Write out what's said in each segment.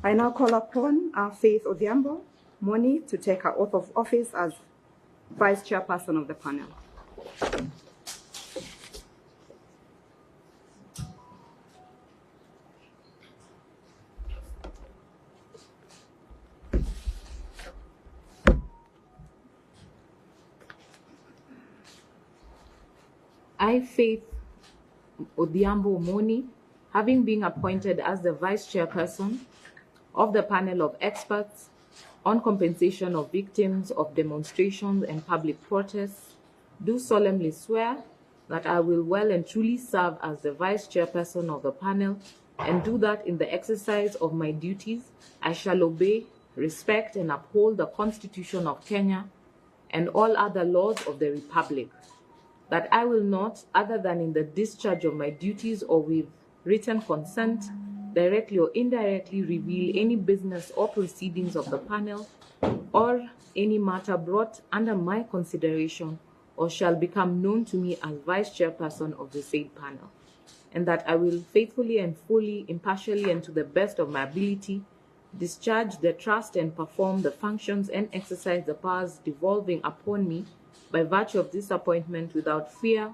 I now call upon Faith Odhiambo, Moni, to take her oath of office as Vice Chairperson of the panel. I, Faith Odhiambo Moni, having been appointed as the Vice Chairperson of the panel of experts on compensation of victims of demonstrations and public protests, do solemnly swear that I will well and truly serve as the Vice Chairperson of the panel, and do that in the exercise of my duties I shall obey, respect, and uphold the Constitution of Kenya and all other laws of the Republic. That I will not, other than in the discharge of my duties or with written consent, directly or indirectly reveal any business or proceedings of the panel or any matter brought under my consideration or shall become known to me as Vice Chairperson of the said panel. And that I will faithfully and fully, impartially, and to the best of my ability discharge the trust and perform the functions and exercise the powers devolving upon me by virtue of this appointment without fear,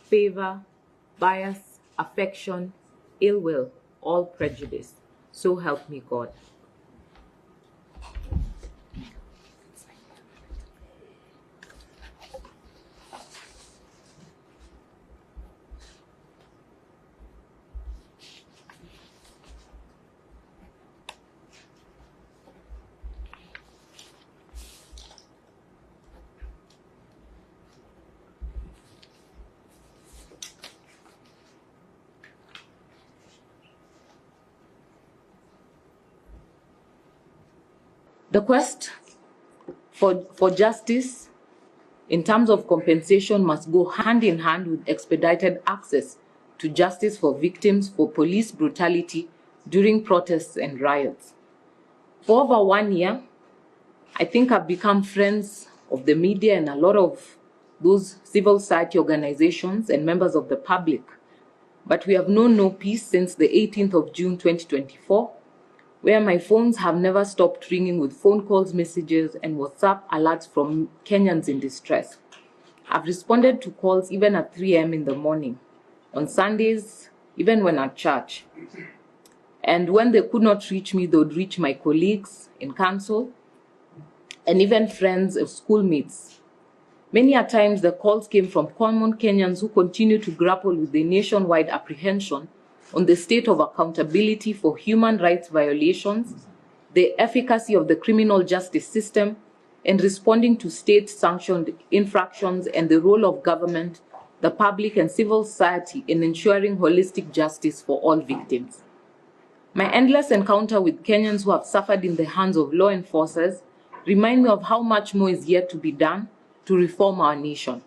favor, bias, affection, ill will, or prejudice. So help me God. The quest for justice in terms of compensation must go hand in hand with expedited access to justice for victims for police brutality during protests and riots. For over 1 year, I think I've become friends of the media and a lot of those civil society organizations and members of the public. But we have known no peace since the 18th of June 2024, where my phones have never stopped ringing with phone calls, messages, and WhatsApp alerts from Kenyans in distress. I've responded to calls even at 3 a.m. in the morning, on Sundays, even when at church. And when they could not reach me, they would reach my colleagues in council and even friends of schoolmates. Many a times the calls came from common Kenyans who continue to grapple with the nationwide apprehension on the state of accountability for human rights violations, the efficacy of the criminal justice system, and responding to state-sanctioned infractions, and the role of government, the public, and civil society in ensuring holistic justice for all victims. My endless encounter with Kenyans who have suffered in the hands of law enforcers remind me of how much more is yet to be done to reform our nation.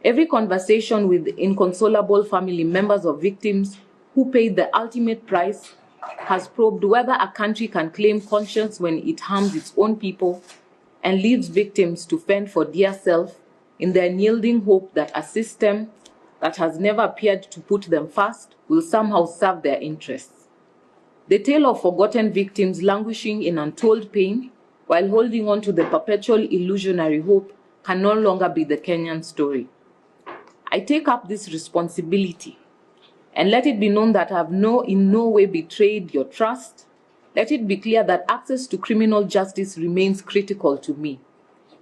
Every conversation with inconsolable family members of victims who paid the ultimate price has probed whether a country can claim conscience when it harms its own people and leaves victims to fend for dear self in the unyielding hope that a system that has never appeared to put them first will somehow serve their interests. The tale of forgotten victims languishing in untold pain while holding on to the perpetual illusionary hope can no longer be the Kenyan story. I take up this responsibility, and let it be known that I have in no way betrayed your trust. Let it be clear that access to criminal justice remains critical to me.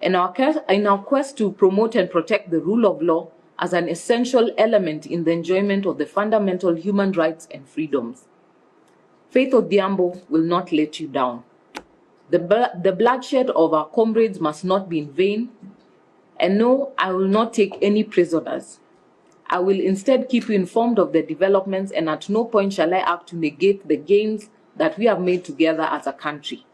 In our quest to promote and protect the rule of law as an essential element in the enjoyment of the fundamental human rights and freedoms. Faith Odhiambo will not let you down. The bloodshed of our comrades must not be in vain. And no, I will not take any prisoners. I will instead keep you informed of the developments, and at no point shall I act to negate the gains that we have made together as a country.